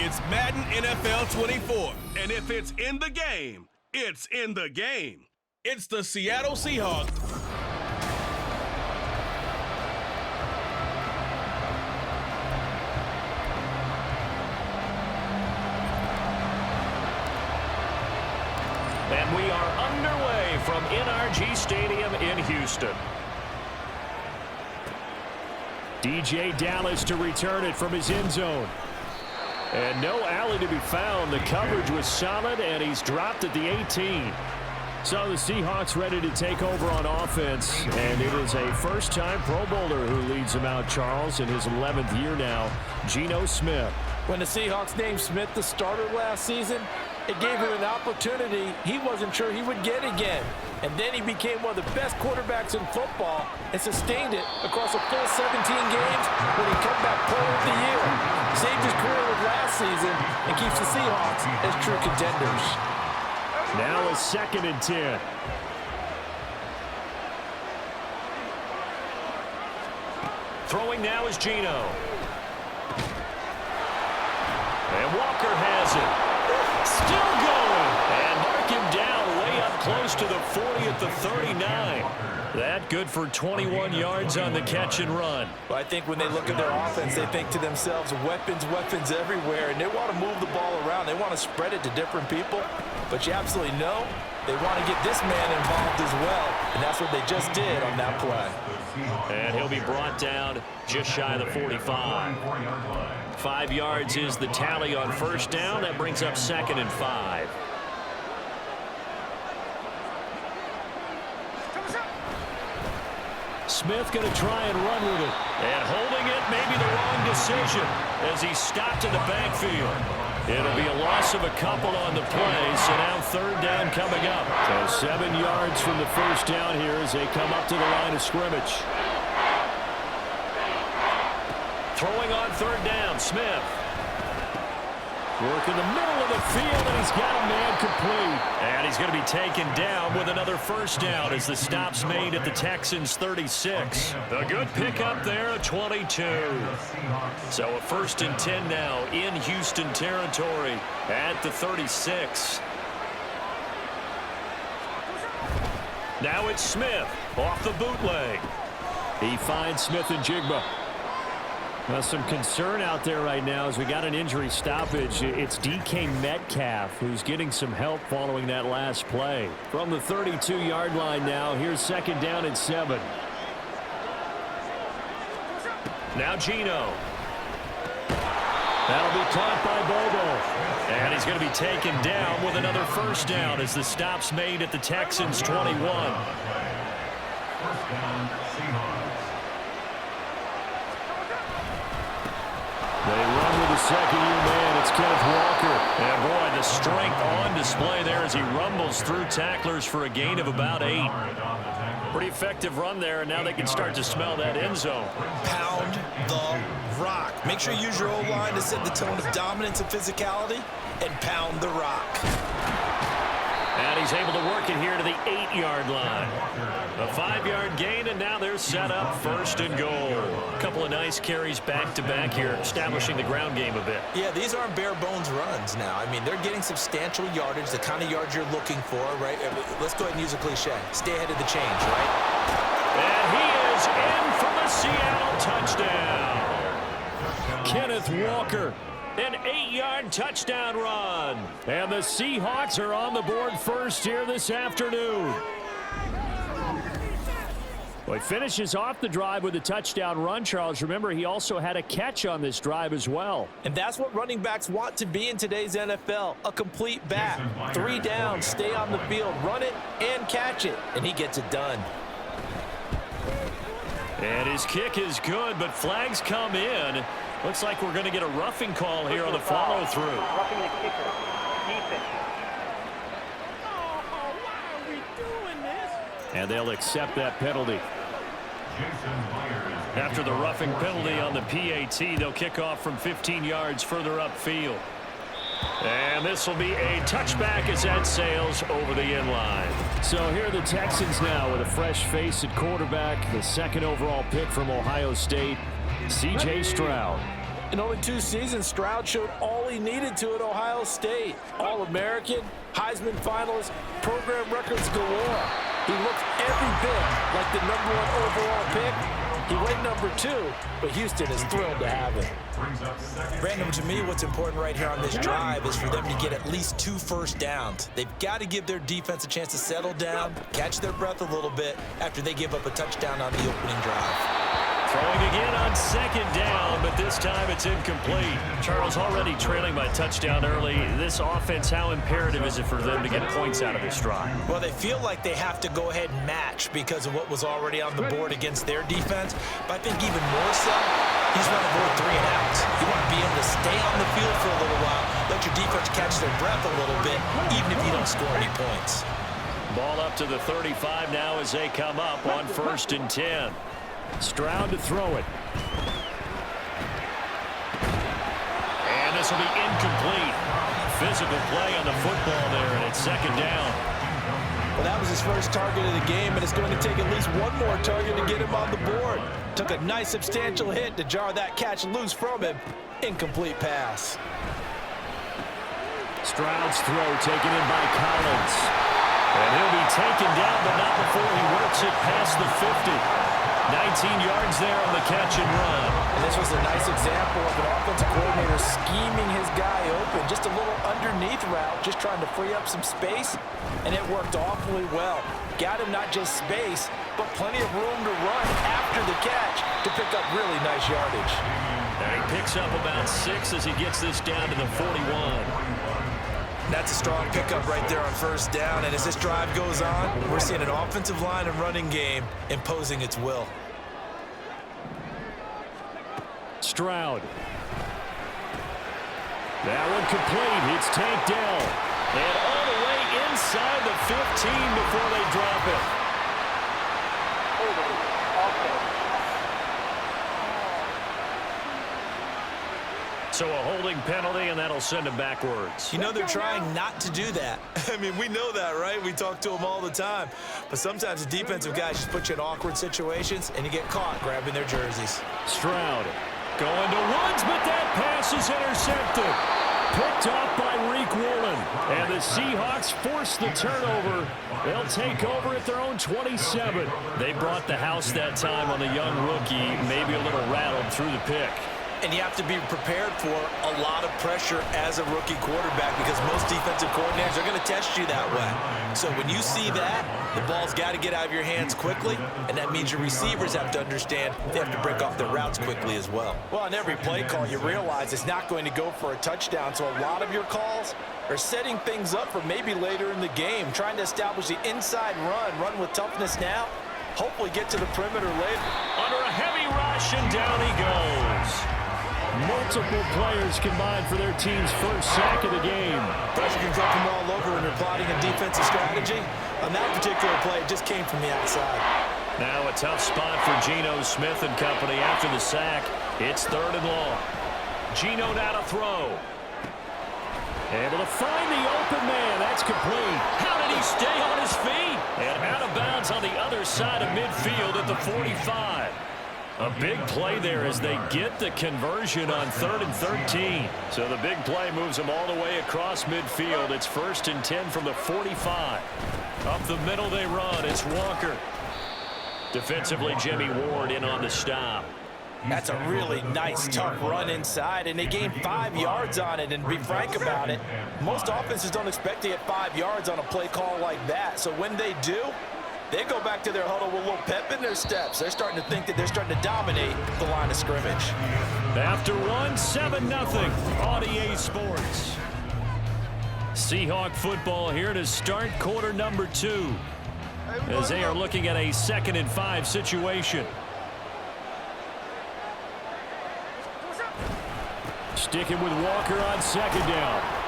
It's Madden NFL 24, and if it's in the game, it's in the game. It's the Seattle Seahawks. And we are underway from NRG Stadium in Houston. DJ Dallas to return it from his end zone. And no alley to be found. The coverage was solid, and he's dropped at the 18. So the Seahawks ready to take over on offense, and it is a first-time Pro Bowler who leads them out, Charles, in his 11th year now, Geno Smith. When the Seahawks named Smith the starter last season, it gave him an opportunity he wasn't sure he would get again. And then he became one of the best quarterbacks in football and sustained it across a full 17 games when he came back Player of the Year. Saved his career with last season and keeps the Seahawks as true contenders. Now a 2nd and 10. Throwing now is Geno. And Walker has it. Still going. And mark him down way up close to the 40 at the 39. That good for 21 yards on the catch and run. Well, I think when they look at their offense, they think to themselves, weapons, weapons everywhere, and they want to move the ball around. They want to spread it to different people. But you absolutely know they want to get this man involved as well, and that's what they just did on that play. And he'll be brought down just shy of the 45. 5 yards is the tally on first down. That brings up 2nd and 5. Smith going to try and run with it. And holding it may be the wrong decision as he's stopped in the backfield. It'll be a loss of a couple on the play, so now 3rd down coming up. So 7 yards from the first down here as they come up to the line of scrimmage. Throwing on 3rd down, Smith. Work in the middle of the field, and he's got a man complete. And he's going to be taken down with another first down as the stop's made at the Texans' 36. A good pickup there, a 22. So a 1st and 10 now in Houston territory at the 36. Now it's Smith off the bootleg. He finds Smith and Jigba. Well, some concern out there right now as we got an injury stoppage. It's DK Metcalf who's getting some help following that last play. From the 32-yard line now, here's 2nd down and 7. Now Geno. That'll be caught by Bobo. And he's going to be taken down with another first down as the stop's made at the Texans' 21. First down, Seahawks. They run with the 2nd-year man. It's Kenneth Walker. And, boy, the strength on display there as he rumbles through tacklers for a gain of about 8. Pretty effective run there, and now they can start to smell that end zone. Pound the rock. Make sure you use your O-line to set the tone of dominance and physicality, and pound the rock. And he's able to work it here to the 8-yard line. A 5-yard gain, and now they're set up 1st and goal. A couple of nice carries back-to-back here, establishing the ground game a bit. Yeah, these aren't bare-bones runs now. I mean, they're getting substantial yardage, the kind of yards you're looking for, right? Let's go ahead and use a cliche. Stay ahead of the change, right? And he is in for the Seattle touchdown. Kenneth Walker. An 8-yard touchdown run. And the Seahawks are on the board first here this afternoon. Well, he finishes off the drive with a touchdown run, Charles. Remember, he also had a catch on this drive as well. And that's what running backs want to be in today's NFL, a complete back. 3 downs, stay on the field, run it, and catch it. And he gets it done. And his kick is good, but flags come in. Looks like we're going to get a roughing call here on the follow-through. Roughing the kicker. Defense. And they'll accept that penalty. After the roughing penalty on the PAT, they'll kick off from 15 yards further upfield. And this will be a touchback as that sails over the end line. So here are the Texans now with a fresh face at quarterback, the 2nd overall pick from Ohio State, C.J. Stroud. In only 2 seasons, Stroud showed all he needed to at Ohio State. All-American, Heisman finalist, program records galore. He looks every bit like the #1 overall pick. He went #2, but Houston is thrilled to have him. Brandon, to me, what's important right here on this drive is for them to get at least 2 first downs. They've got to give their defense a chance to settle down, catch their breath a little bit after they give up a touchdown on the opening drive. Throwing again on 2nd down, but this time it's incomplete. Charles, already trailing by touchdown early. This offense, how imperative is it for them to get points out of this drive? Well, they feel like they have to go ahead and match because of what was already on the board against their defense. But I think even more so, you just want to avoid 3 and outs. You want to be able to stay on the field for a little while, let your defense catch their breath a little bit, even if you don't score any points. Ball up to the 35 now as they come up on 1st and 10. Stroud to throw it. And this will be incomplete. Physical play on the football there, and it's 2nd down. Well, that was his first target of the game, and it's going to take at least one more target to get him on the board. Took a nice substantial hit to jar that catch loose from him. Incomplete pass. Stroud's throw taken in by Collins. And he'll be taken down, but not before he works it past the 50. 19 yards there on the catch and run. And this was a nice example of an offensive coordinator scheming his guy open. Just a little underneath route, just trying to free up some space, and it worked awfully well. Got him not just space, but plenty of room to run after the catch to pick up really nice yardage. And he picks up about 6 as he gets this down to the 41. That's a strong pickup right there on 1st down, and as this drive goes on, we're seeing an offensive line and running game imposing its will. Stroud. That one complete. It's tanked down. And all the way inside the 15 before they drop it. So a holding penalty, and that'll send him backwards. You know they're trying not to do that. I mean, we know that, right? We talk to them all the time. But sometimes the defensive guys just put you in awkward situations, and you get caught grabbing their jerseys. Stroud going to Woods, but that pass is intercepted. Picked off by Reek Woolen. And the Seahawks force the turnover. They'll take over at their own 27. They brought the house that time on the young rookie, maybe a little rattled through the pick. And you have to be prepared for a lot of pressure as a rookie quarterback because most defensive coordinators are going to test you that way. So when you see that, the ball's got to get out of your hands quickly, and that means your receivers have to understand they have to break off their routes quickly as well. Well, on every play call, you realize it's not going to go for a touchdown, so a lot of your calls are setting things up for maybe later in the game, trying to establish the inside run with toughness now, hopefully get to the perimeter later. Under a heavy rush, and down he goes. Multiple players combined for their team's first sack of the game. Pressure can come from all over when you're plotting a defensive strategy. On that particular play, it just came from the outside. Now a tough spot for Geno Smith and company after the sack. It's 3rd and long. Geno now to throw. Able to find the open man. That's complete. How did he stay on his feet? And out of bounds on the other side of midfield at the 45. A big play there as they get the conversion on 3rd and 13. So the big play moves them all the way across midfield. It's 1st and 10 from the 45. Up the middle they run. It's Walker. Defensively, Jimmy Ward in on the stop. That's a really nice, tough run inside, and they gained 5 yards on it. And to be frank about it, most offenses don't expect to get 5 yards on a play call like that. So when they do, they go back to their huddle with a little pep in their steps. They're starting to think that they're starting to dominate the line of scrimmage. After run, 7-0 on EA Sports. Seahawk football here to start quarter number 2 as they are looking at a 2nd and 5 situation. Sticking with Walker on 2nd down.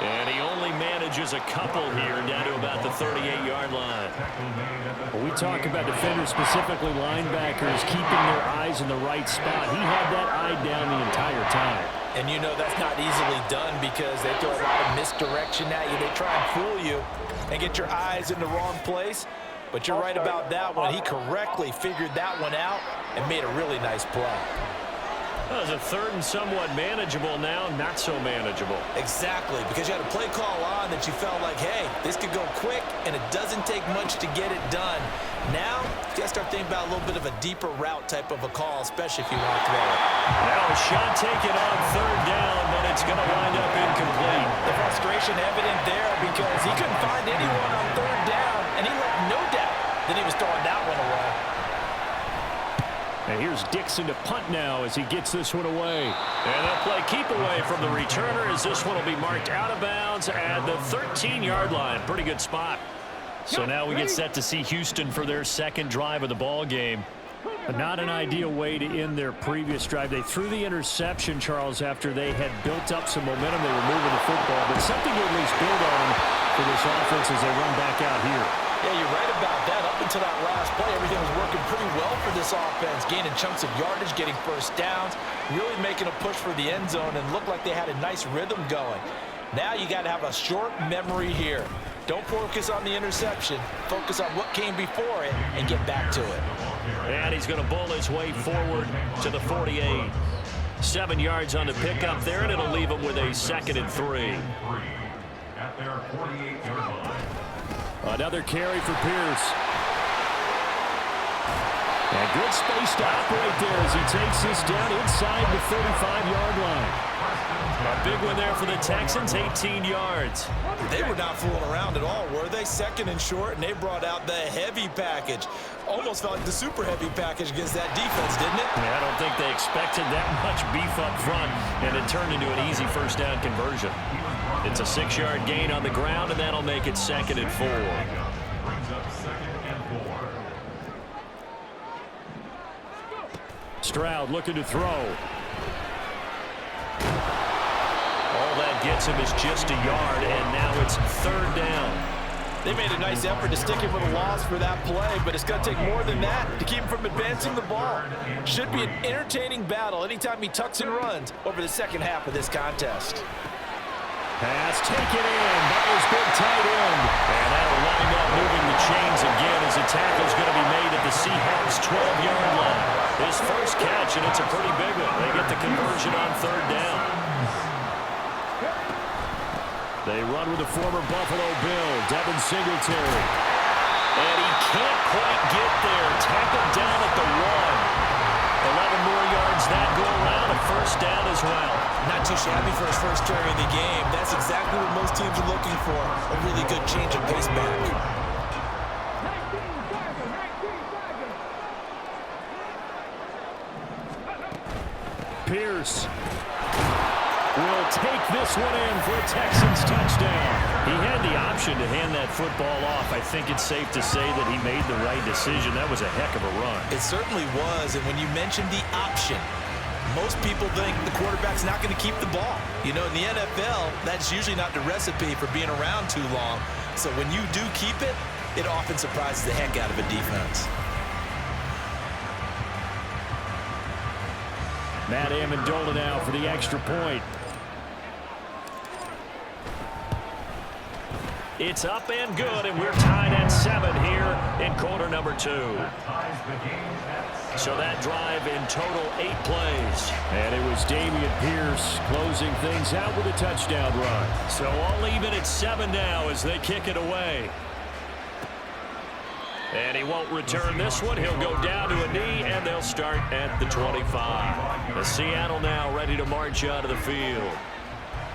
And he only manages a couple here down to about the 38-yard line. When we talk about defenders, specifically linebackers, keeping their eyes in the right spot, he had that eye down the entire time. And you know that's not easily done because they throw a lot of misdirection at you. They try and fool you and get your eyes in the wrong place. But you're right about that one. He correctly figured that one out and made a really nice play. Well, it's a third and somewhat manageable now, not so manageable. Exactly, because you had a play call on that you felt like, hey, this could go quick, and it doesn't take much to get it done. Now, you got to start thinking about a little bit of a deeper route type of a call, especially if you want to throw it. Now a shot taken on third down, but it's going to wind up incomplete. The frustration evident there because he couldn't find anyone on third down, and he left no doubt that he was throwing that one away. And here's Dixon to punt now as he gets this one away. And they'll play keep away from the returner as this one will be marked out of bounds at the 13-yard line. Pretty good spot. So now we get set to see Houston for their second drive of the ball game. Not an ideal way to end their previous drive. They threw the interception, Charles, after they had built up some momentum. They were moving the football, but something to at least build on for this offense as they run back out here. Yeah, you're right about that. Up until that last play, everything was working pretty well for this offense, gaining chunks of yardage, getting first downs, really making a push for the end zone, and looked like they had a nice rhythm going. Now you got to have a short memory here. Don't focus on the interception. Focus on what came before it and get back to it. And he's going to bull his way forward to the 48. 7 yards on the pickup there, and it'll leave him with a 2nd and 3. At their 48-yard line. Another carry for Pierce. And good space to operate there as he takes this down inside the 35-yard line. A big one there for the Texans, 18 yards. They were not fooling around at all, were they? 2nd and short, and they brought out the heavy package. Almost felt like the super heavy package against that defense, didn't it? Yeah, I don't think they expected that much beef up front, and it turned into an easy first down conversion. It's a 6-yard gain on the ground, and that'll make it 2nd and 4. Brings up 2nd and 4. Stroud looking to throw. All that gets him is just a yard, and now it's 3rd down. They made a nice effort to stick him with a loss for that play, but it's going to take more than that to keep him from advancing the ball. Should be an entertaining battle anytime he tucks and runs over the second half of this contest. Pass taken in by his big tight end. And that'll wind up moving the chains again as the tackle's going to be made at the Seahawks' 12-yard line. His first catch, and it's a pretty big one. They get the conversion on 3rd down. They run with the former Buffalo Bill, Devin Singletary. And he can't quite get there. Tackled down at the 1. 11 more yards that go around, a first down as well. Not too shabby for his first carry of the game. That's exactly what most teams are looking for, a really good change of pace back. Pierce will take this one in for a Texans touchdown. He had the option to hand that football off. I think it's safe to say that he made the right decision. That was a heck of a run. It certainly was, and when you mentioned the option, most people think the quarterback's not going to keep the ball. You know, in the NFL, that's usually not the recipe for being around too long. So when you do keep it, it often surprises the heck out of a defense. Matt Amendola now for the extra point. It's up and good, and we're tied at 7 here in quarter number 2. So that drive in total 8 plays. And it was Dameon Pierce closing things out with a touchdown run. So all even at 7 now as they kick it away. And he won't return this one. He'll go down to a knee, and they'll start at the 25. The Seattle now ready to march out of the field.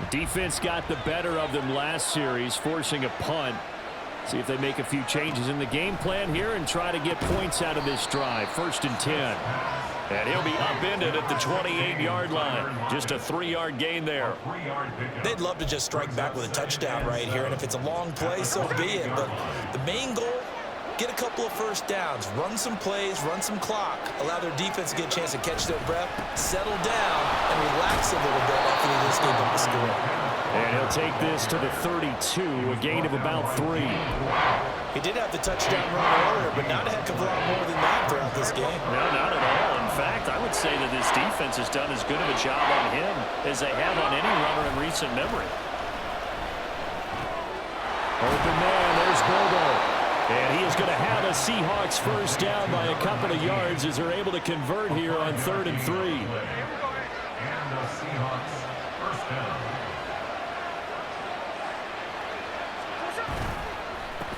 Defense got the better of them last series, forcing a punt. See if they make a few changes in the game plan here and try to get points out of this drive. 1st and 10. And he'll be upended at the 28-yard line. Just a 3-yard gain there. They'd love to just strike back with a touchdown right here, and if it's a long play, so be it. But the main goal, get a couple of first downs, run some plays, run some clock, allow their defense to get a chance to catch their breath, settle down, and relax a little bit after they just gave up the score. And he'll take this to the 32, a gain of about 3. He did have the touchdown run earlier, but not a heck of a lot more than that throughout this game. No, not at all. In fact, I would say that this defense has done as good of a job on him as they have on any runner in recent memory. Open man, there's Bobo. And he is going to have a Seahawks first down by a couple of yards as they're able to convert here on 3rd and 3.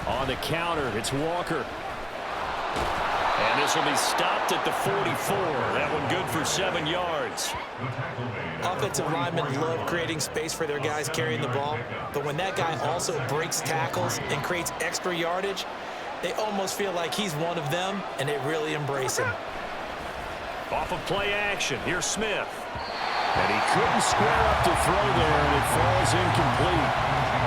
On the counter, it's Walker. And this will be stopped at the 44. That one good for 7 yards. Offensive linemen love creating space for their guys carrying the ball, but when that guy also breaks tackles and creates extra yardage, they almost feel like he's one of them, and they really embrace him. Off of play action, here's Smith. And he couldn't square up to throw there, and it falls incomplete.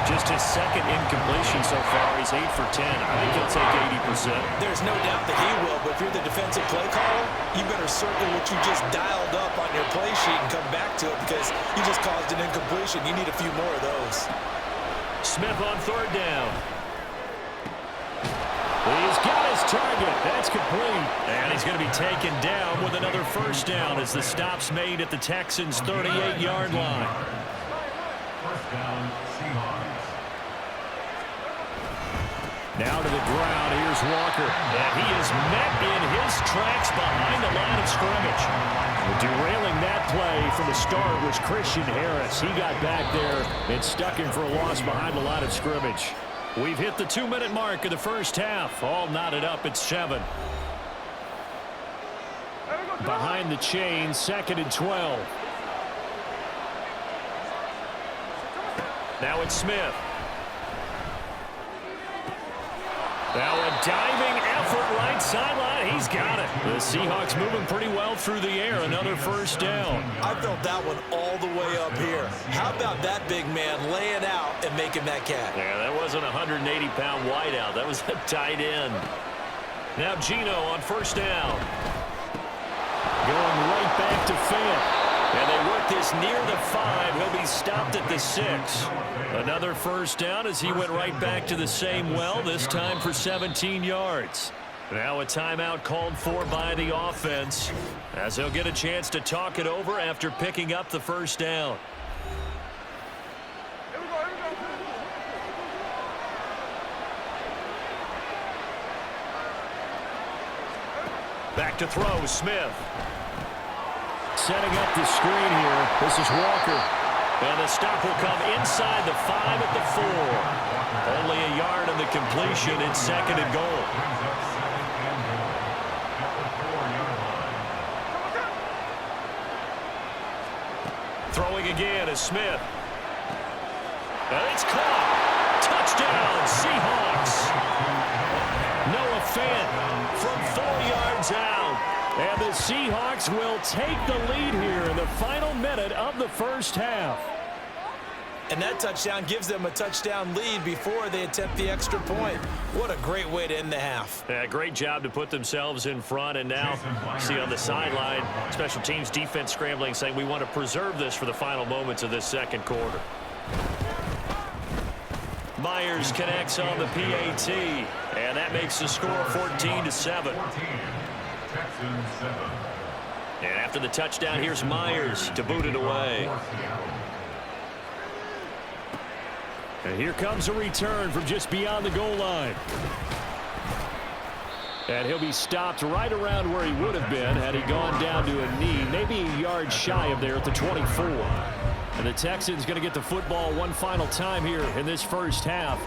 Just his second incompletion so far. He's 8 for 10. I think he'll take 80%. There's no doubt that he will, but if you're the defensive play caller, you better circle what you just dialed up on your play sheet and come back to it because you just caused an incompletion. You need a few more of those. Smith on third down. He's got his target. That's complete. And he's going to be taken down with another first down as the stop's made at the Texans' 38-yard line. First down, Seahawks. Now to the ground, here's Walker. And he is met in his tracks behind the line of scrimmage. Derailing that play from the start was Christian Harris. He got back there and stuck him for a loss behind the line of scrimmage. We've hit the 2-minute mark of the first half. All knotted up at 7. Behind the chain, 2nd and 12. Now it's Smith. Now a diving effort right sideline. He's got it. The Seahawks moving pretty well through the air. Another first down. I felt that one all the way up here. How about that big man laying out and making that catch? Yeah, that wasn't a 180-pound wideout. That was a tight end. Now Gino on first down. Going right back to Fant. And they work this near the 5. He'll be stopped at the 6. Another first down as he went right back to the same well, this time for 17 yards. Now a timeout called for by the offense as they'll get a chance to talk it over after picking up the first down. Back to throw, Smith. Setting up the screen here. This is Walker. And the stop will come inside the 5 at the 4. Only a yard on the completion. It's 2nd and goal. Throwing again is Smith. And it's caught. Touchdown, Seahawks. Noah Fant from 4 yards out. And the Seahawks will take the lead here in the final minute of the first half. And that touchdown gives them a touchdown lead before they attempt the extra point. What a great way to end the half. Yeah, great job to put themselves in front. And now, see on the sideline, special teams defense scrambling, saying we want to preserve this for the final moments of this second quarter. Myers connects on the PAT. And that makes the score 14-7. And after the touchdown, here's Myers to boot it away. And here comes a return from just beyond the goal line. And he'll be stopped right around where he would have been had he gone down to a knee, maybe a yard shy of there at the 24. And the Texans going to get the football one final time here in this first half.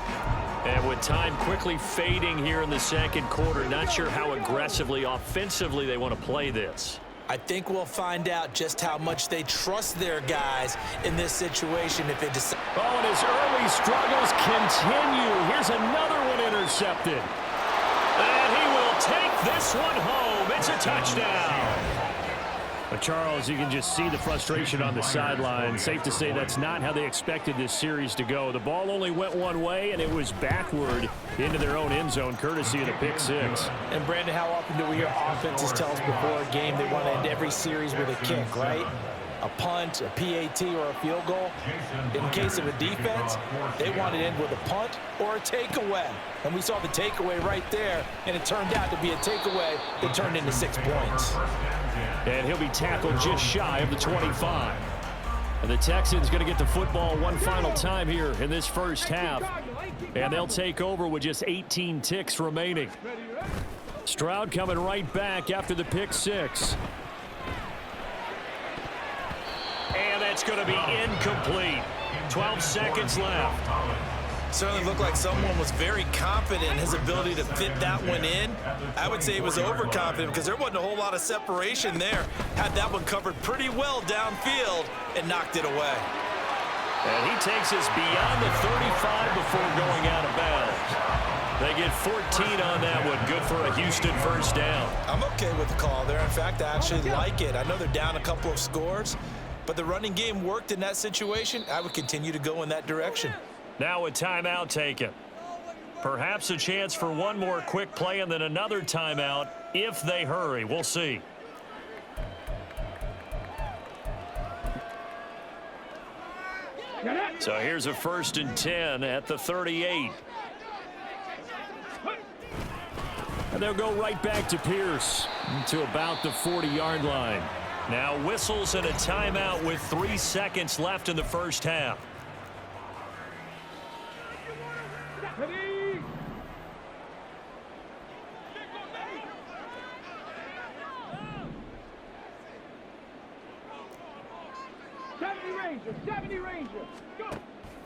And with time quickly fading here in the second quarter, not sure how aggressively, offensively they want to play this. I think we'll find out just how much they trust their guys in this situation if they decide. Oh, and his early struggles continue. Here's another one intercepted. And he will take this one home. It's a touchdown. But Charles, you can just see the frustration on the sideline. Safe to say that's not how they expected this series to go. The ball only went one way, and it was backward into their own end zone, courtesy of the pick 6. And, Brandon, how often do we hear offenses tell us before a game they want to end every series with a kick, right? A punt, a PAT, or a field goal. In case of a defense, they want to end with a punt or a takeaway. And we saw the takeaway right there, and it turned out to be a takeaway that turned into 6 points. And he'll be tackled just shy of the 25. And the Texans going to get the football one final time here in this first half. And they'll take over with just 18 ticks remaining. Stroud coming right back after the pick 6. And that That's going to be incomplete. 12 seconds left. Certainly looked like someone was very confident in his ability to fit that one in. I would say he was overconfident because there wasn't a whole lot of separation there. Had that one covered pretty well downfield and knocked it away. And he takes us beyond the 35 before going out of bounds. They get 14 on that one. Good for a Houston first down. I'm okay with the call there. In fact, I actually like it. I know they're down a couple of scores, but the running game worked in that situation. I would continue to go in that direction. Now a timeout taken. Perhaps a chance for one more quick play and then another timeout if they hurry. We'll see. So here's a 1st and 10 at the 38. And they'll go right back to Pierce to about the 40-yard line. Now whistles and a timeout with 3 seconds left in the first half.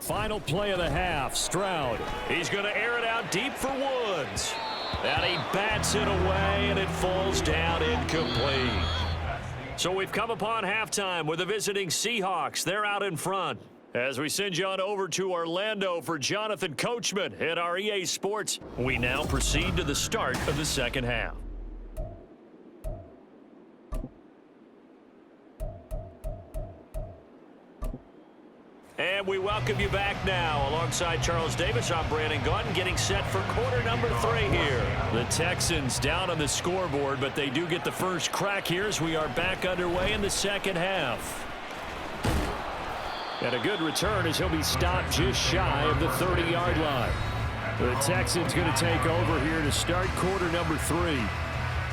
Final play of the half. Stroud. He's going to air it out deep for Woods. And he bats it away, and it falls down incomplete. So we've come upon halftime with the visiting Seahawks. They're out in front. As we send you on over to Orlando for Jonathan Coachman at our EA Sports, we now proceed to the start of the second half. And we welcome you back now. Alongside Charles Davis, I'm Brandon Gaudin, getting set for quarter number 3 here. The Texans down on the scoreboard, but they do get the first crack here as we are back underway in the second half. And a good return as he'll be stopped just shy of the 30-yard line. The Texans going to take over here to start quarter number 3.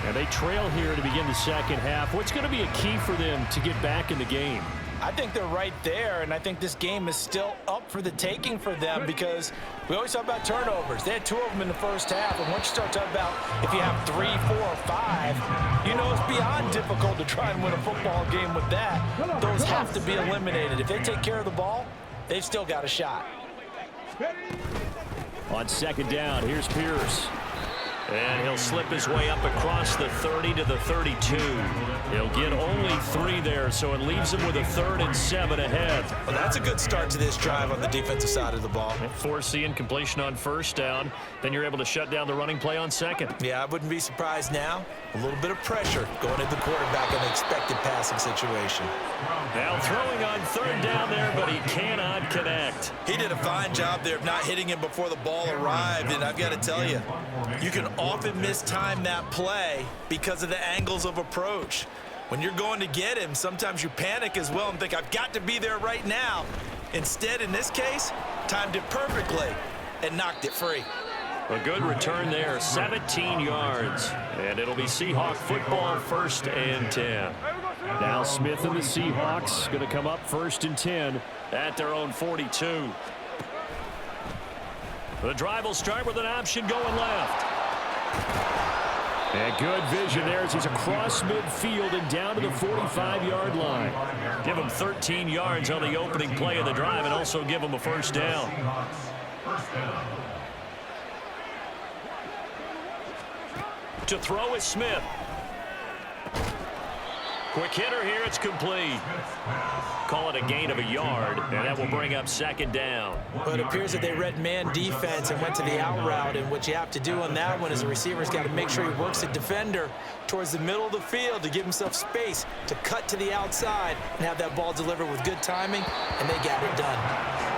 And they trail here to begin the second half. What's going to be a key for them to get back in the game? I think they're right there, and I think this game is still up for the taking for them because we always talk about turnovers. They had 2 of them in the first half, and once you start talking about if you have 3, 4, or 5, you know it's beyond difficult to try and win a football game with that. Those have to be eliminated. If they take care of the ball, they've still got a shot. On second down, here's Pierce. And he'll slip his way up across the 30 to the 32. He'll get only 3 there, so it leaves him with a 3rd and 7 ahead. Well, that's a good start to this drive on the defensive side of the ball. Force the incompletion on first down. Then you're able to shut down the running play on second. Yeah, I wouldn't be surprised now. A little bit of pressure going at the quarterback in an expected passing situation. Now throwing on 3rd down there, but he cannot connect. He did a fine job there of not hitting him before the ball arrived, and I've got to tell you, you can often mistime that play because of the angles of approach. When you're going to get him, sometimes you panic as well and think, I've got to be there right now. Instead, in this case, timed it perfectly and knocked it free. A good return there, 17 yards. And it'll be Seahawk football, 1st and 10. Now Smith and the Seahawks going to come up 1st and 10 at their own 42. The drive will start with an option going left. And good vision there as he's across midfield and down to the 45-yard line. Give him 13 yards on the opening play of the drive and also give him a first down. To throw is Smith. Quick hitter here, it's complete. Call it a gain of a yard, and that will bring up 2nd down. Well, it appears that they read man defense and went to the out route, and what you have to do on that one is the receiver's got to make sure he works the defender towards the middle of the field to give himself space to cut to the outside and have that ball delivered with good timing, and they got it done.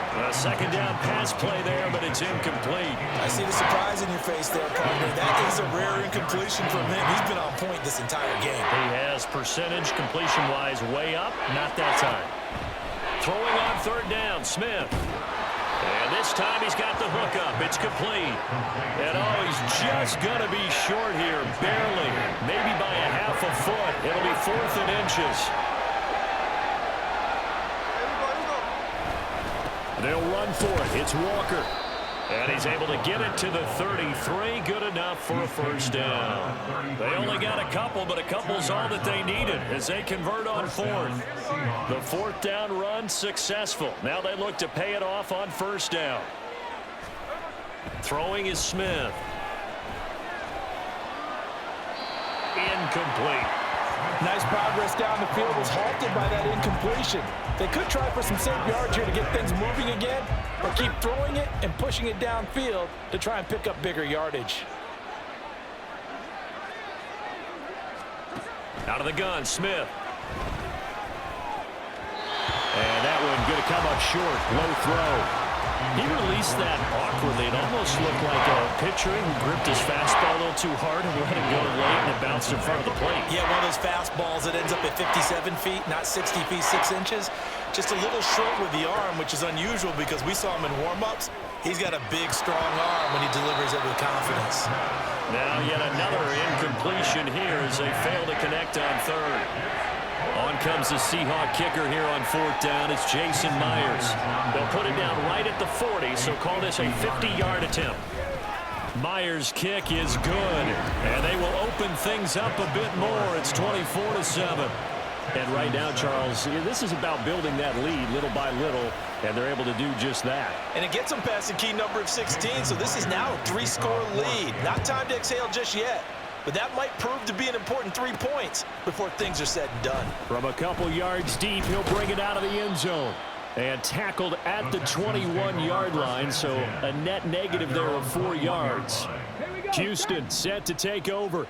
A 2nd down pass play there, but it's incomplete. I see the surprise in your face there, partner. That is a rare incompletion from him. He's been on point this entire game. He has percentage completion-wise way up, not that time. Throwing on 3rd down, Smith. And this time he's got the hook up. It's complete. And he's just going to be short here, barely. Maybe by a half a foot. It'll be 4th and inches. They'll run for it. It's Walker. And he's able to get it to the 33. Good enough for a first down. They only got a couple, but a couple's all that they needed as they convert on fourth. The fourth down run successful. Now they look to pay it off on first down. Throwing is Smith. Incomplete. Nice progress down the field was halted by that incompletion. They could try for some safe yards here to get things moving again, or keep throwing it and pushing it downfield to try and pick up bigger yardage. Out of the gun, Smith. And that one going to come up short. Low throw. He released that awkwardly. It almost looked like a pitcher who gripped his fastball a little too hard and let it go late, and it bounced in front of the plate. Yeah, one of those fastballs that ends up at 57 feet, not 60 feet, 6 inches. Just a little short with the arm, which is unusual because we saw him in warm-ups. He's got a big, strong arm when he delivers it with confidence. Now yet another incompletion here as they fail to connect on third. On comes the Seahawk kicker here on fourth down. It's Jason Myers. They'll put it down right at the 40, so call this a 50-yard attempt. Myers' kick is good, and they will open things up a bit more. It's 24-7. And right now, Charles, this is about building that lead little by little, and they're able to do just that. And it gets them past the key number of 16, so this is now a 3-score lead. Not time to exhale just yet. But that might prove to be an important 3 points before things are said and done. From a couple yards deep, he'll bring it out of the end zone. And tackled at the 21-yard line, so a net negative there of 4 yards. Houston set to take over.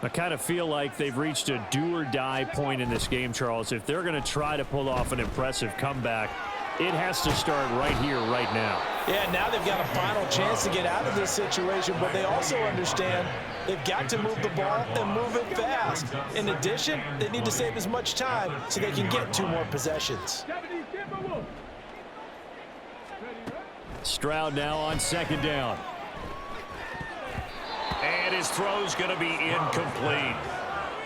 I kind of feel like they've reached a do-or-die point in this game, Charles. If they're going to try to pull off an impressive comeback, it has to start right here, right now. Yeah, now they've got a final chance to get out of this situation, but they also understand they've got to move the ball and move it fast. In addition, they need to save as much time so they can get 2 more possessions. Stroud now on second down. And his throw's going to be incomplete.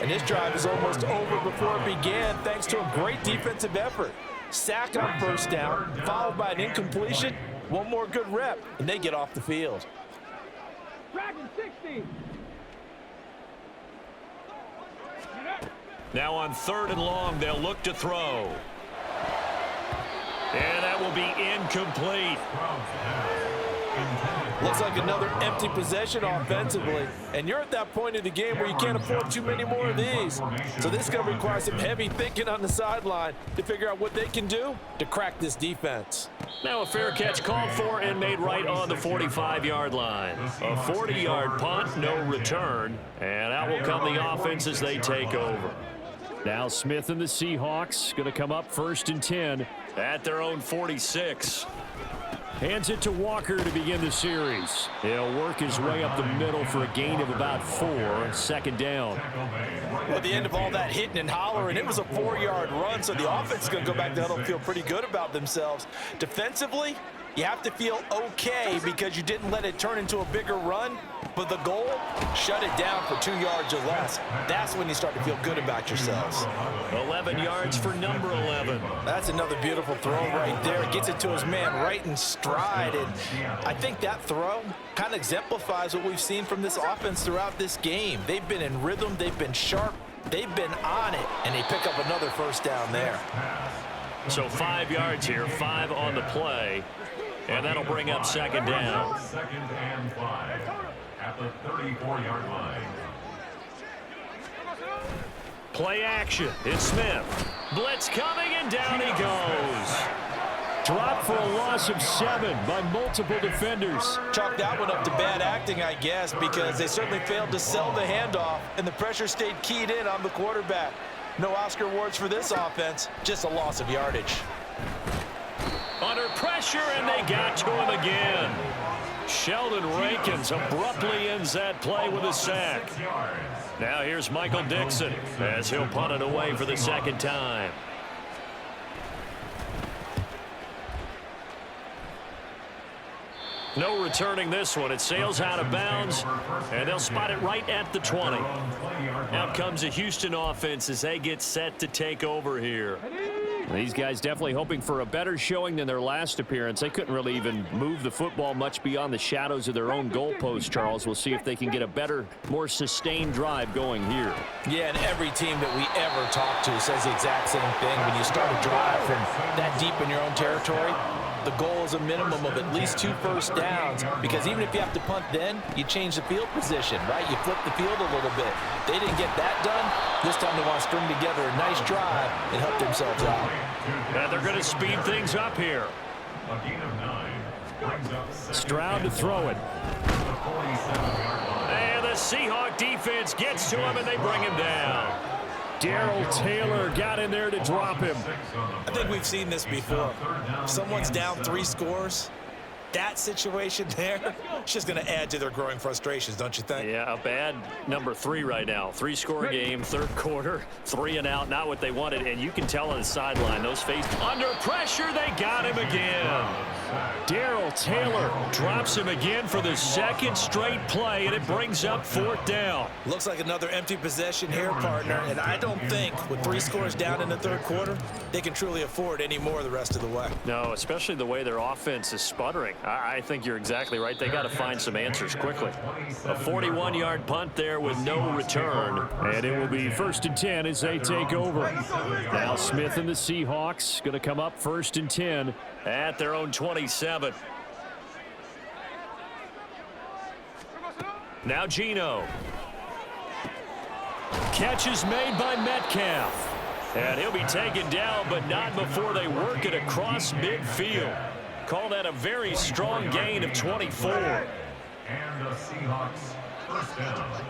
And this drive is almost over before it began thanks to a great defensive effort. Sack on first down, followed by an incompletion. 1 more good rep, and they get off the field. Now on third and long, they'll look to throw. And that will be incomplete. Looks like another empty possession offensively. And you're at that point in the game where you can't afford too many more of these. So this is going to require some heavy thinking on the sideline to figure out what they can do to crack this defense. Now a fair catch called for and made right on the 45-yard line. A 40-yard punt, no return. And out will come the offense as they take over. Now Smith and the Seahawks going to come up 1st and 10 at their own 46. Hands it to Walker to begin the series. He'll work his way up the middle for a gain of about 4. Second down. Well, at the end of all that hitting and hollering, it was a 4-yard run, so the offense is going to go back to huddle and feel pretty good about themselves. Defensively, you have to feel okay because you didn't let it turn into a bigger run. But the goal, shut it down for 2 yards or less. That's when you start to feel good about yourselves. 11 yards for number 11. That's another beautiful throw right there. Gets it to his man right in stride. And I think that throw kind of exemplifies what we've seen from this offense throughout this game. They've been in rhythm. They've been sharp. They've been on it. And they pick up another first down there. So 5 yards here, 5 on the play. And that'll bring up second down. 2nd and 5 at the 34-yard line. Play action. It's Smith. Blitz coming, and down he goes. Dropped for a loss of 7 by multiple defenders. Chalk that one up to bad acting, I guess, because they certainly failed to sell the handoff, and the pressure stayed keyed in on the quarterback. No Oscar awards for this offense, just a loss of yardage. Under pressure, and they got to him again. Sheldon Rankins abruptly ends that play with a sack. Now here's Michael Dixon as he'll punt it away for the second time. No returning this one. It sails out of bounds, and they'll spot it right at the 20. Out comes the Houston offense as they get set to take over here. These guys definitely hoping for a better showing than their last appearance. They couldn't really even move the football much beyond the shadows of their own goalpost, Charles. We'll see if they can get a better, more sustained drive going here. Yeah, and every team that we ever talk to says the exact same thing. When you start a drive from that deep in your own territory, the goal is a minimum of at least 2 first downs, because even if you have to punt then, you change the field position, right? You flip the field a little bit. They didn't get that done. This time they want to string together a nice drive and help themselves out. And they're going to speed things up here. Stroud to throw it. And the Seahawk defense gets to him, and they bring him down. Darrell Taylor got in there to drop him. I think we've seen this before. If someone's down 3 scores, that situation there, it's just going to add to their growing frustrations, don't you think? Yeah, a bad number 3 right now. 3-score game, third quarter, 3 and out, not what they wanted. And you can tell on the sideline, those faced under pressure, they got him again. Darrell Taylor drops him again for the second straight play, and it brings up 4th down. Looks like another empty possession here, partner. And I don't think with 3 scores down in the third quarter, they can truly afford any more the rest of the way. No, especially the way their offense is sputtering. I think you're exactly right. They got to find some answers quickly. A 41-yard punt there with no return. And it will be 1st and 10 as they take over. Now Smith and the Seahawks going to come up 1st and 10 at their own 27. Now Geno. Catch is made by Metcalf. And he'll be taken down, but not before they work it across midfield. Call that a very strong gain of 24. And the Seahawks first down.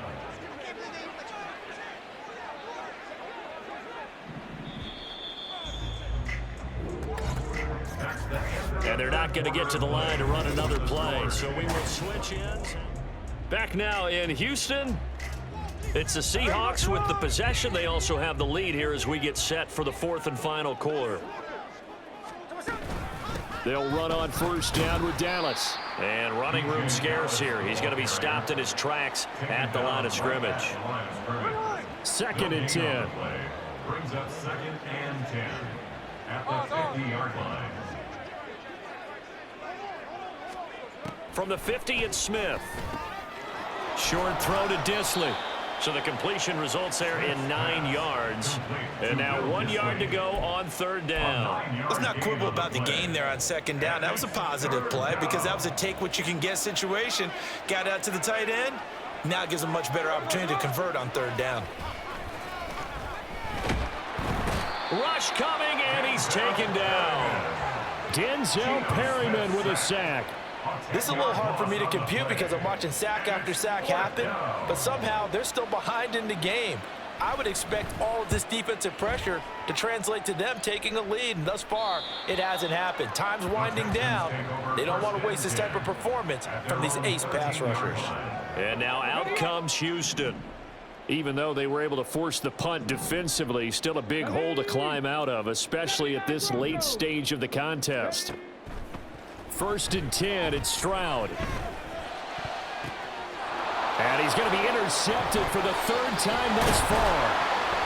And they're not going to get to the line to run another play, so we will switch ends. Back now in Houston. It's the Seahawks with the possession. They also have the lead here as we get set for the 4th and final quarter. They'll run on 1st down with Dallas. And running room scarce here. He's going to be stopped in his tracks at the line of scrimmage. 2nd and 10. Brings up 2nd and 10 at the 50-yard line. From the 50, it's Smith. Short throw to Disley. So the completion results there in 9 yards. And now 1 yard to go on 3rd down. Let's not quibble about the gain there on 2nd down. That was a positive play because that was a take-what-you-can-get situation. Got out to the tight end. Now it gives them a much better opportunity to convert on 3rd down. Rush coming, and he's taken down. Denzel Perryman with a sack. This is a little hard for me to compute because I'm watching sack after sack happen, but somehow they're still behind in the game. I would expect all of this defensive pressure to translate to them taking a lead, and thus far, it hasn't happened. Time's winding down. They don't want to waste this type of performance from these ace pass rushers. And now out comes Houston. Even though they were able to force the punt defensively, still a big hole to climb out of, especially at this late stage of the contest. 1st and 10, it's Stroud. And he's going to be intercepted for the 3rd time thus far.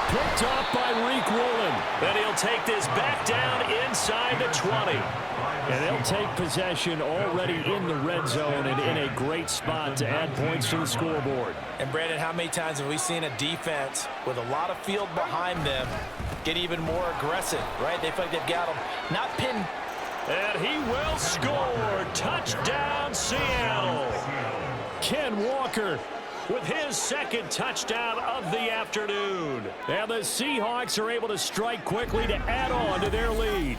Picked off by Reek Woolen. Then he'll take this back down inside the 20. And they'll take possession already in the red zone and in a great spot to add points to the scoreboard. And Brandon, how many times have we seen a defense with a lot of field behind them get even more aggressive, right? They feel like they've got them not pinned. And he will score. Touchdown, Seattle. Ken Walker with his 2nd touchdown of the afternoon. And the Seahawks are able to strike quickly to add on to their lead.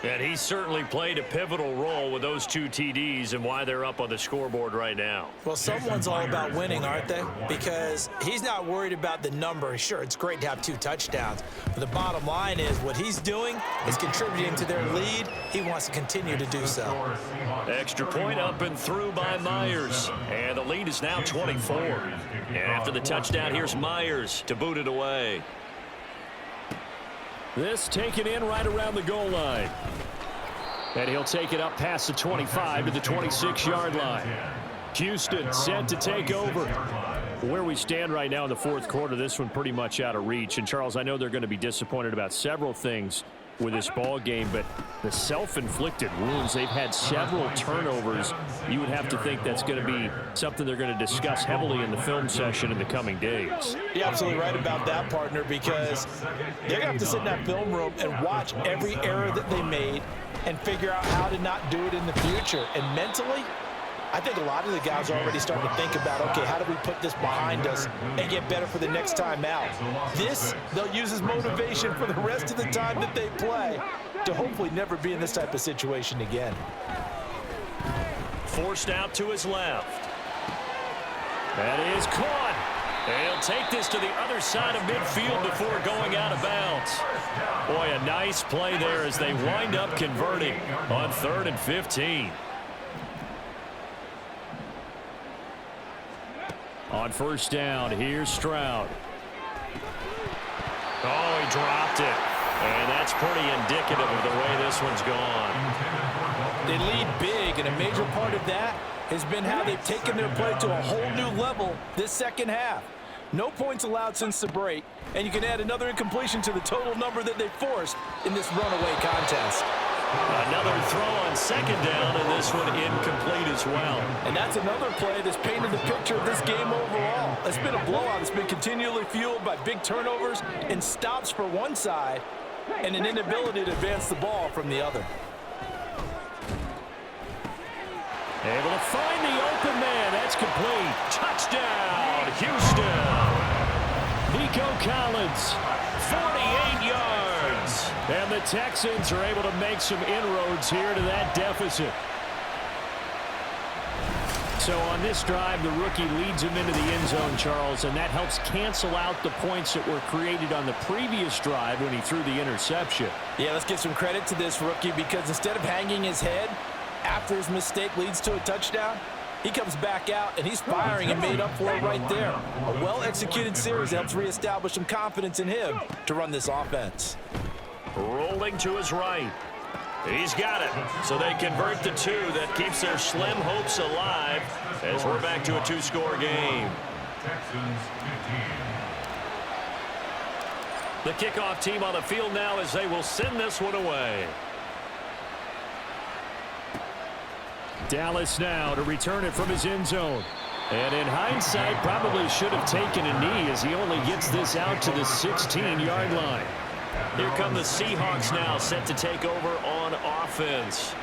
And he certainly played a pivotal role with those 2 TDs and why they're up on the scoreboard right now. Well, someone's all about winning, aren't they? Because he's not worried about the number. Sure, it's great to have 2 touchdowns. But the bottom line is what he's doing is contributing to their lead. He wants to continue to do so. Extra point up and through by Myers. And the lead is now 24. And after the touchdown, here's Myers to boot it away. This taken in right around the goal line. And he'll take it up past the 25 to the 26-yard line. Houston set to take over. Where we stand right now in the fourth quarter, this one pretty much out of reach. And, Charles, I know they're going to be disappointed about several things with this ball game, but the self-inflicted wounds, they've had several turnovers. You would have to think that's going to be something they're going to discuss heavily in the film session in the coming days. You're absolutely right about that, partner, because they're going to have to sit in that film room and watch every error that they made and figure out how to not do it in the future. And mentally, I think a lot of the guys are already starting to think about, okay, how do we put this behind us and get better for the next time out? This, they'll use as motivation for the rest of the time that they play to hopefully never be in this type of situation again. Forced out to his left. That is caught. He'll take this to the other side of midfield before going out of bounds. Boy, a nice play there as they wind up converting on 3rd and 15. On first down, here's Stroud. Oh, he dropped it. And that's pretty indicative of the way this one's gone. They lead big, and a major part of that has been how they've taken their play to a whole new level this second half. No points allowed since the break, and you can add another incompletion to the total number that they forced in this runaway contest. Another throw on second down, and this one incomplete as well. And that's another play that's painted the picture of this game overall. It's been a blowout. It's been continually fueled by big turnovers and stops for one side and an inability to advance the ball from the other. Able to find the open man. That's complete. Touchdown, Houston. Nico Collins, 48 yards. And the Texans are able to make some inroads here to that deficit. So on this drive, the rookie leads him into the end zone, Charles, and that helps cancel out the points that were created on the previous drive when he threw the interception. Yeah, let's give some credit to this rookie, because instead of hanging his head after his mistake leads to a touchdown, he comes back out and he's firing and made up for it right there. A well-executed series helps reestablish some confidence in him to run this offense. Rolling to his right. He's got it. So they convert the two. That keeps their slim hopes alive as we're back to a two-score game. Texans 15. The kickoff team on the field now as they will send this one away. Dallas now to return it from his end zone. And in hindsight, probably should have taken a knee as he only gets this out to the 16-yard line. Here come the Seahawks now, set to take over on offense.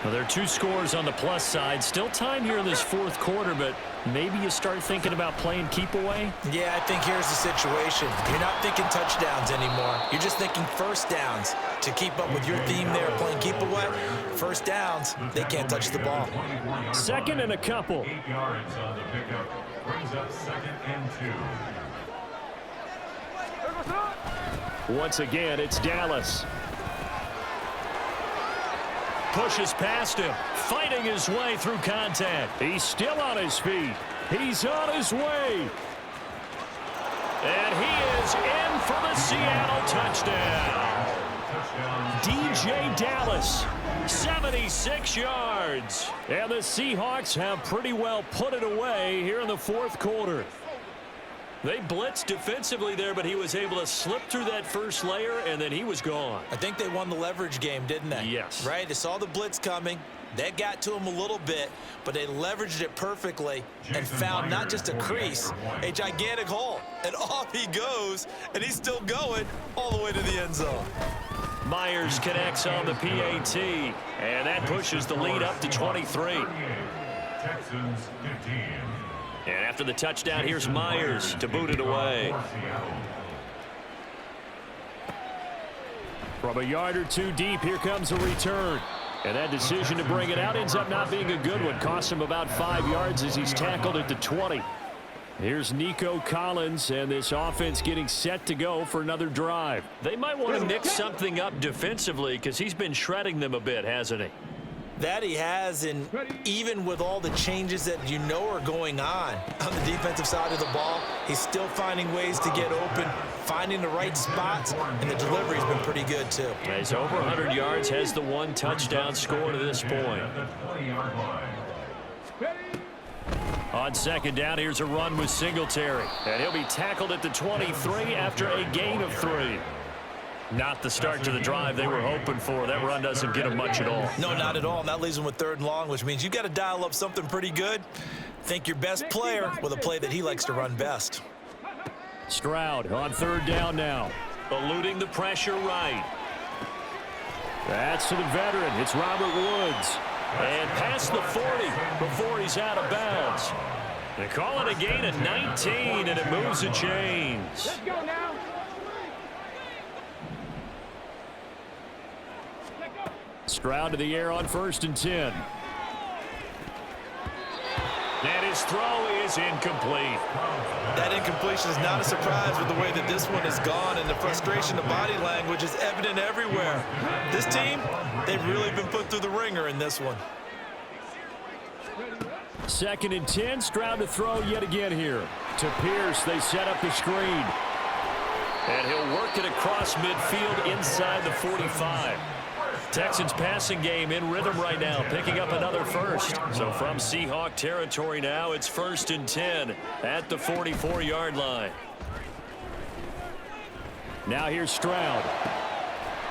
Well, there are two scores on the plus side. Still time here in this fourth quarter, but maybe you start thinking about playing keep away? Yeah, I think here's the situation. You're not thinking touchdowns anymore. You're just thinking first downs. To keep up with your theme there, playing keep away, first downs, they can't touch the ball. Second and a couple. 8 yards on the pickup. Brings up 2nd and 2. Once again, it's Dallas. Pushes past him, fighting his way through contact. He's still on his feet. He's on his way. And he is in for the Seattle touchdown. DJ Dallas, 76 yards. And the Seahawks have pretty well put it away here in the fourth quarter. They blitzed defensively there, but he was able to slip through that first layer, and then he was gone. I think they won the leverage game, didn't they? Yes. Right? They saw the blitz coming. That got to him a little bit, but they leveraged it perfectly and found not just a crease, a gigantic hole. And off he goes, and he's still going all the way to the end zone. Myers connects on the PAT, and that pushes the lead up to 23. Texans 15. And after the touchdown, here's Myers to boot it away. From a yard or two deep, here comes a return. And that decision to bring it out ends up not being a good one. Costs him about 5 yards as he's tackled at the 20. Here's Nico Collins, and this offense getting set to go for another drive. They might want to mix something up defensively because he's been shredding them a bit, hasn't he? That he has, and even with all the changes that you know are going on the defensive side of the ball, he's still finding ways to get open, finding the right spots, and the delivery's been pretty good too. He's over 100 yards, has the one touchdown score to this point. On second down, here's a run with Singletary. And he'll be tackled at the 23 after a gain of 3. Not the start to the drive they were hoping for. That run doesn't get them much at all. No, not at all. And that leaves them with 3rd and long, which means you've got to dial up something pretty good. Think your best player with a play that he likes to run best. Stroud on 3rd down now. Eluding the pressure right. That's to the veteran. It's Robert Woods. And past the 40 before he's out of bounds. They call it a gain of 19, and it moves the chains. Let's go now. Stroud to the air on 1st and 10. And his throw is incomplete. That incompletion is not a surprise with the way that this one has gone, and the frustration of body language is evident everywhere. This team, they've really been put through the ringer in this one. 2nd and 10. Stroud to throw yet again here. To Pierce, they set up the screen. And he'll work it across midfield inside the 45. Texans passing game in rhythm right now, picking up another first. So from Seahawk territory now, it's 1st and 10 at the 44-yard line. Now here's Stroud.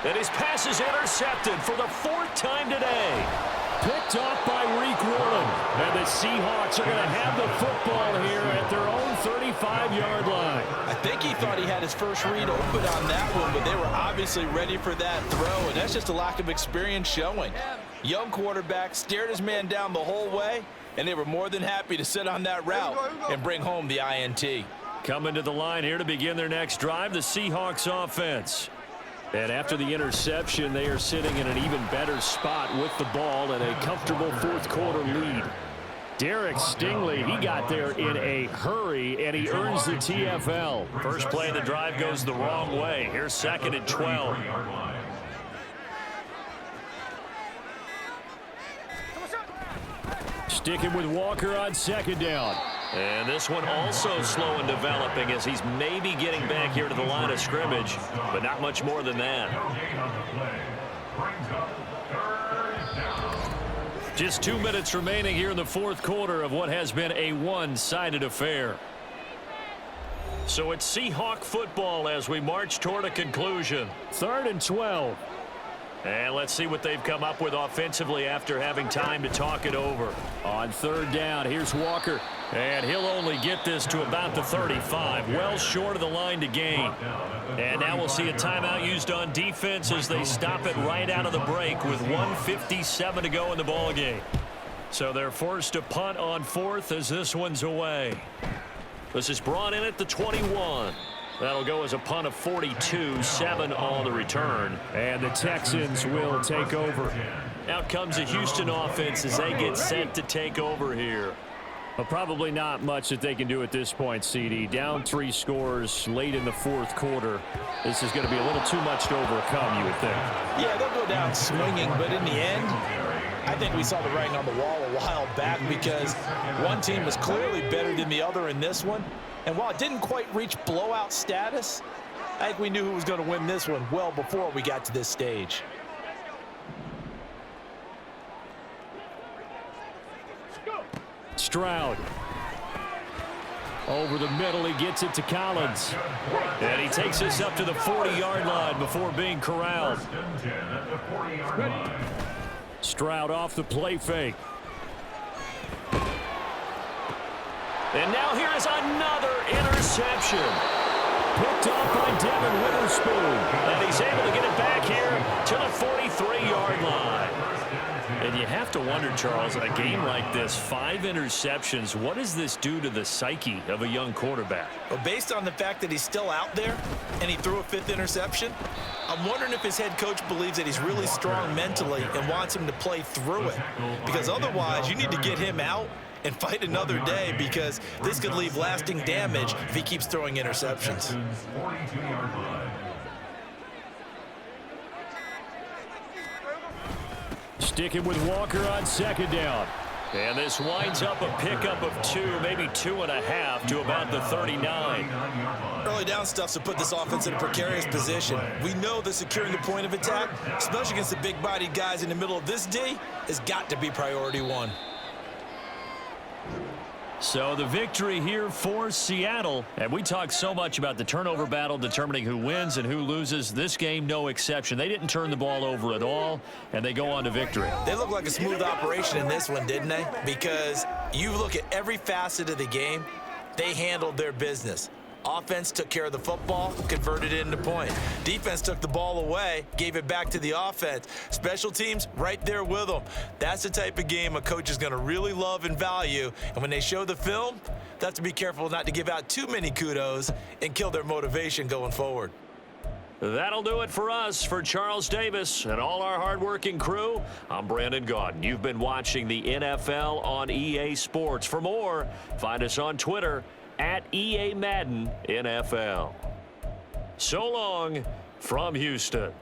And his pass is intercepted for the 4th time today. Picked off by Reek Woolen. And the Seahawks are going to have the football here at their own 35-yard line. I think he thought he had his first read open on that one, but they were obviously ready for that throw, and that's just a lack of experience showing. Young quarterback stared his man down the whole way, and they were more than happy to sit on that route and bring home the INT. Coming to the line here to begin their next drive, the Seahawks offense. And after the interception, they are sitting in an even better spot with the ball and a comfortable 4th quarter lead. Derek Stingley, he got there in a hurry, and he earns the TFL. First play of the drive goes the wrong way. Here's 2nd and 12. Sticking with Walker on 2nd down. And this one also slow in developing as he's maybe getting back here to the line of scrimmage, but not much more than that. Just 2 minutes remaining here in the 4th quarter of what has been a one-sided affair. So it's Seahawk football as we march toward a conclusion. 3rd and 12. And let's see what they've come up with offensively after having time to talk it over. On 3rd down, here's Walker. And he'll only get this to about the 35, well short of the line to gain. And now we'll see a timeout used on defense as they stop it right out of the break with 1:57 to go in the ballgame. So they're forced to punt on 4th as this one's away. This is brought in at the 21. That'll go as a punt of 42, 7 on the return. And the Texans will take over. Out comes the Houston offense as they get set to take over here. Well, probably not much that they can do at this point, CD. Down 3 scores late in the 4th quarter. This is going to be a little too much to overcome, you would think. Yeah, they'll go down swinging, but in the end, I think we saw the writing on the wall a while back because one team was clearly better than the other in this one. And while it didn't quite reach blowout status, I think we knew who was going to win this one well before we got to this stage. Stroud. Over the middle, he gets it to Collins. And he takes us up to the 40-yard line before being corralled. Stroud off the play fake. And now here is another interception. Picked off by Devin Witherspoon. And he's able to get it back here to the 43-yard line. And you have to wonder, Charles, a game like this, 5 interceptions, what does this do to the psyche of a young quarterback? Well, based on the fact that he's still out there and he threw a 5th interception, I'm wondering if his head coach believes that he's really strong mentally and wants him to play through it. Because otherwise, you need to get him out and fight another day because this could leave lasting damage if he keeps throwing interceptions. Sticking with Walker on 2nd down. And this winds up a pickup of 2, maybe 2.5 to about the 39. Early down stuff to put this offense in a precarious position. We know that securing the point of attack, especially against the big-bodied guys in the middle of this D, has got to be priority 1. So the victory here for Seattle. And we talked so much about the turnover battle determining who wins and who loses. This game, no exception. They didn't turn the ball over at all, and they go on to victory. They look like a smooth operation in this one, didn't they? Because you look at every facet of the game, they handled their business. Offense took care of the football, converted it into points. Defense took the ball away, gave it back to the offense. Special teams, right there with them. That's the type of game a coach is going to really love and value. And when they show the film, they have to be careful not to give out too many kudos and kill their motivation going forward. That'll do it for us. For Charles Davis and all our hardworking crew, I'm Brandon Gaudin. You've been watching the NFL on EA Sports. For more, find us on Twitter at EA Madden NFL. So long from Houston.